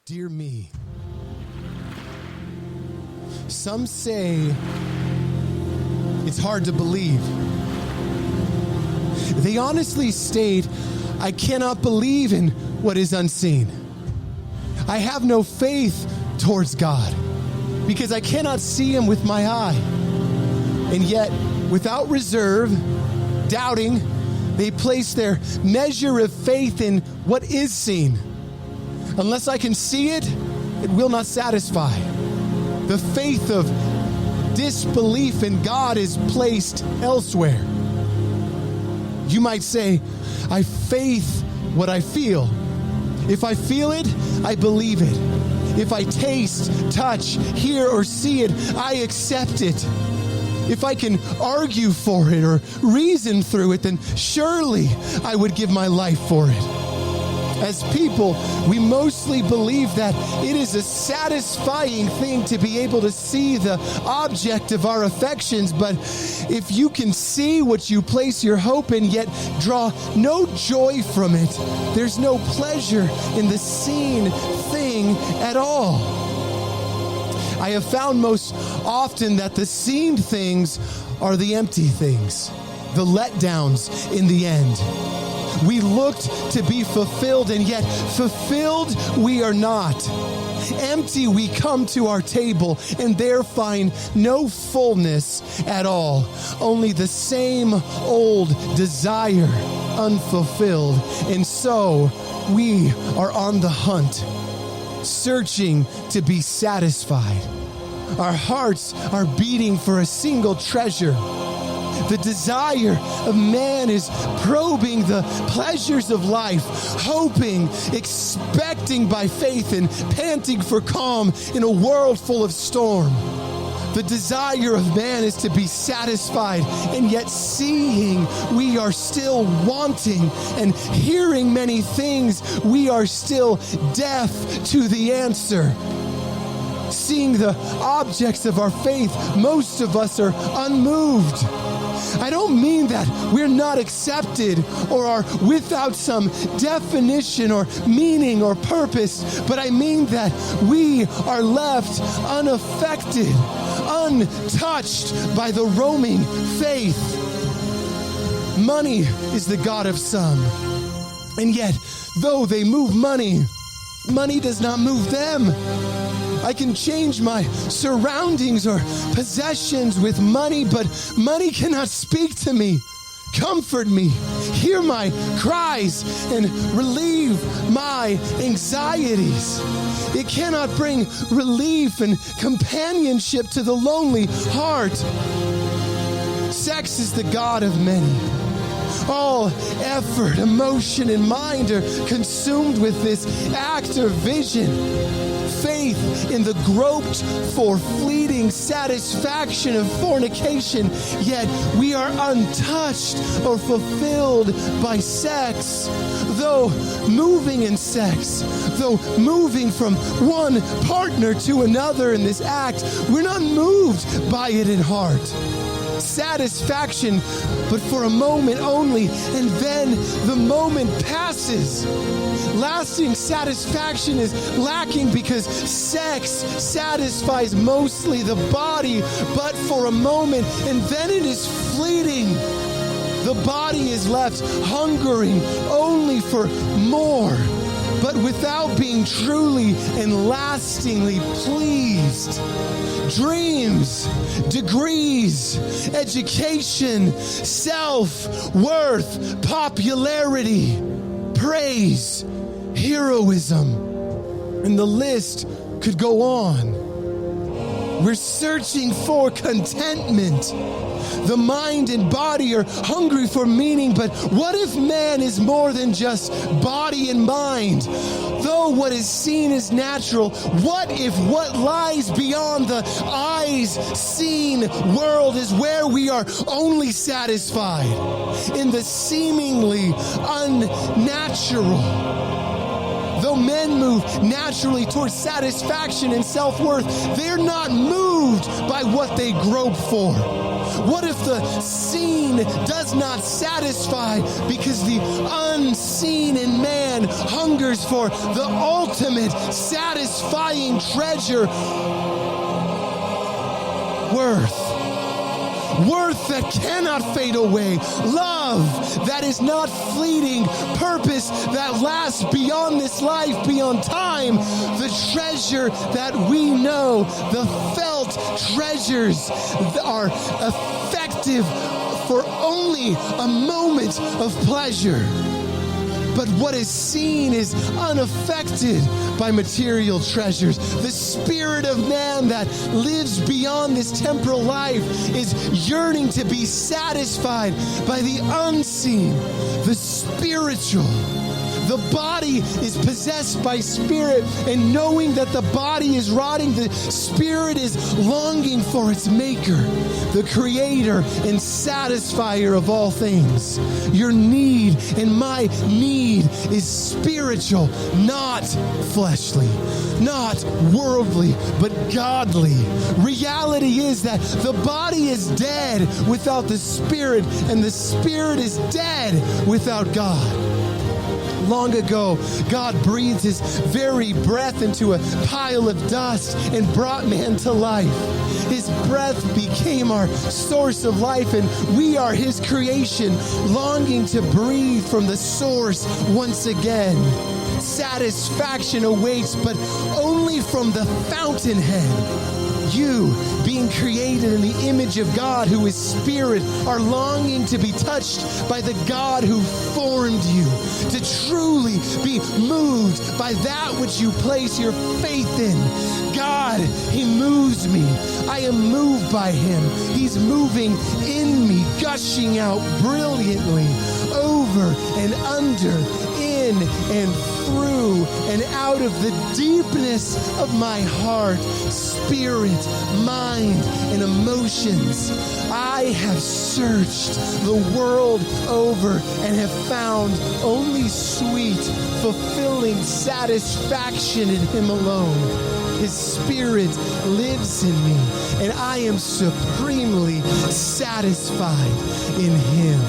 Dear me, some say it's hard to believe. They honestly state, I cannot believe in what is unseen. I have no faith towards God because I cannot see him with my eye. And yet, without reserve, doubting, they place their measure of faith in what is seen. Unless I can see it, it will not satisfy. The faith of disbelief in God is placed elsewhere. You might say, I faith what I feel. If I feel it, I believe it. If I taste, touch, hear, or see it, I accept it. If I can argue for it or reason through it, then surely I would give my life for it. As people, we mostly believe that it is a satisfying thing to be able to see the object of our affections, but if you can see what you place your hope in yet draw no joy from it, there's no pleasure in the seen thing at all. I have found most often that the seen things are the empty things, the letdowns in the end. We looked to be fulfilled, and yet fulfilled we are not. Empty we come to our table, and there find no fullness at all. Only the same old desire unfulfilled. And so we are on the hunt, searching to be satisfied. Our hearts are beating for a single treasure. The desire of man is probing the pleasures of life, hoping, expecting by faith, and panting for calm in a world full of storm. The desire of man is to be satisfied, and yet seeing we are still wanting, and hearing many things we are still deaf to the answer. Seeing the objects of our faith, most of us are unmoved. I don't mean that we're not accepted or are without some definition or meaning or purpose, but I mean that we are left unaffected, untouched by the roaming faith. Money is the god of some, and yet though they move money, money does not move them. I can change my surroundings or possessions with money, but money cannot speak to me, comfort me, hear my cries, and relieve my anxieties. It cannot bring relief and companionship to the lonely heart. Sex is the god of many. All effort, emotion, and mind are consumed with this act or vision. Faith in the groped for fleeting satisfaction of fornication, yet we are untouched or fulfilled by sex. Though moving in sex, though moving from one partner to another in this act, we're not moved by it in heart. Satisfaction, but for a moment only, and then the moment passes. Lasting satisfaction is lacking because sex satisfies mostly the body, but for a moment, and then it is fleeting. The body is left hungering only for more, but without being truly and lastingly pleased. Dreams, degrees, education, self-worth, popularity, praise, heroism, and the list could go on. We're searching for contentment. The mind and body are hungry for meaning, but what if man is more than just body and mind? Though what is seen is natural, what if what lies beyond the eyes seen world is where we are only satisfied? In the seemingly unnatural. Though men move naturally towards satisfaction and self-worth, they're not moved by what they grope for. What if the seen does not satisfy because the unseen in man hungers for the ultimate satisfying treasure? Worth that cannot fade away, love that is not fleeting, purpose that lasts beyond this life, beyond time, the treasure that we know, the felt treasures that are effective for only a moment of pleasure. But what is seen is unaffected by material treasures. The spirit of man that lives beyond this temporal life is yearning to be satisfied by the unseen, the spiritual. The body is possessed by spirit, and knowing that the body is rotting, the spirit is longing for its maker, the creator and satisfier of all things. Your need and my need is spiritual, not fleshly, not worldly, but godly. Reality is that the body is dead without the spirit, and the spirit is dead without God. Long ago, God breathed his very breath into a pile of dust and brought man to life. His breath became our source of life, and we are his creation, longing to breathe from the source once again. Satisfaction awaits, but only from the fountainhead. You, being created in the image of God, who is spirit, are longing to be touched by the God who formed you, to truly be moved by that which you place your faith in. God, he moves me. I am moved by him. He's moving in me, gushing out brilliantly, over and under, in and through and out of the deepness of my heart, spirit, mind, and emotions. I have searched the world over and have found only sweet, fulfilling satisfaction in him alone. His spirit lives in me, and I am supremely satisfied in him.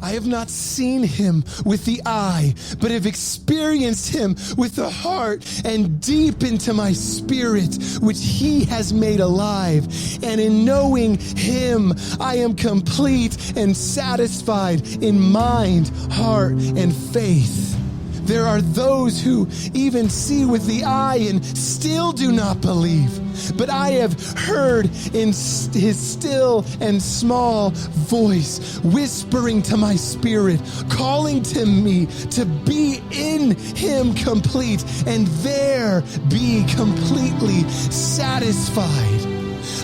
I have not seen him with the eye, but have experienced him with the heart and deep into my spirit, which he has made alive. And in knowing him, I am complete and satisfied in mind, heart, and faith. There are those who even see with the eye and still do not believe. But I have heard in his still and small voice, whispering to my spirit, calling to me to be in him complete and there be completely satisfied.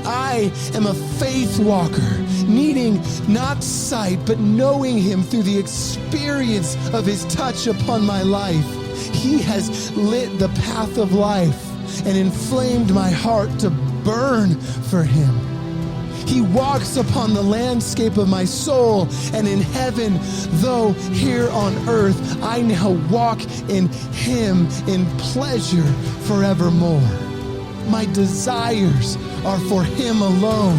I am a faith walker, needing not sight, but knowing him through the experience of his touch upon my life. He has lit the path of life and inflamed my heart to burn for him. He walks upon the landscape of my soul, and in heaven, though here on earth, I now walk in him in pleasure forevermore. My desires are for him alone.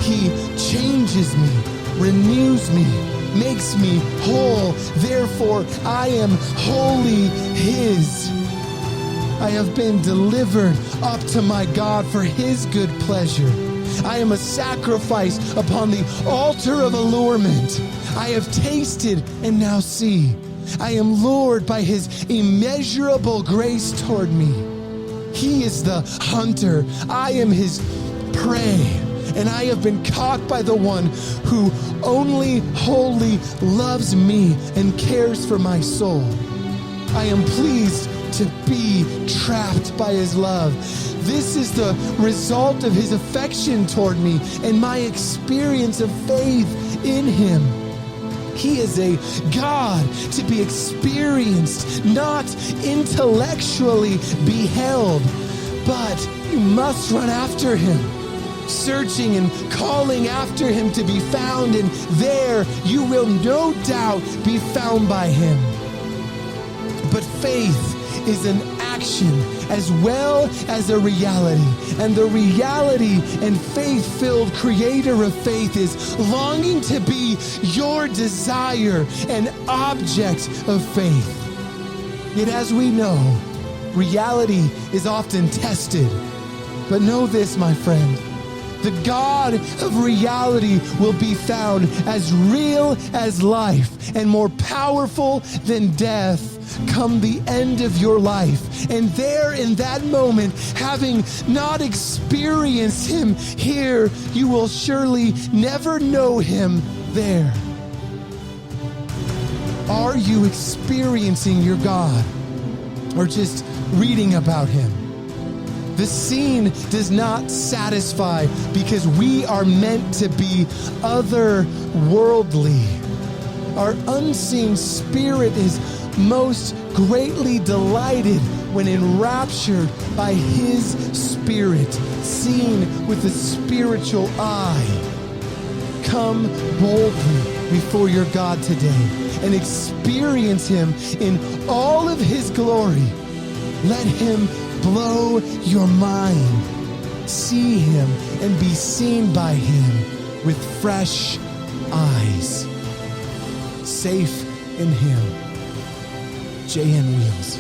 He changes me, renews me, makes me whole. Therefore, I am wholly his. I have been delivered up to my God for his good pleasure. I am a sacrifice upon the altar of allurement. I have tasted and now see. I am lured by his immeasurable grace toward me. He is the hunter. I am his prey. And I have been caught by the one who only wholly loves me and cares for my soul. I am pleased to be trapped by his love. This is the result of his affection toward me and my experience of faith in him. He is a God to be experienced, not intellectually beheld, but you must run after him, searching and calling after him to be found, and there you will no doubt be found by him. But faith is an action as well as a reality. And the reality and faith-filled creator of faith is longing to be your desire and object of faith. Yet as we know, reality is often tested. But know this, my friend, the God of reality will be found as real as life and more powerful than death come the end of your life. And there in that moment, having not experienced him here, you will surely never know him there. Are you experiencing your God or just reading about him? The scene does not satisfy because we are meant to be otherworldly. Our unseen spirit is most greatly delighted when enraptured by his spirit, seen with a spiritual eye. Come boldly before your God today and experience him in all of his glory. Let him blow your mind. See him and be seen by him with fresh eyes. Safe in him. J.N.Wheels.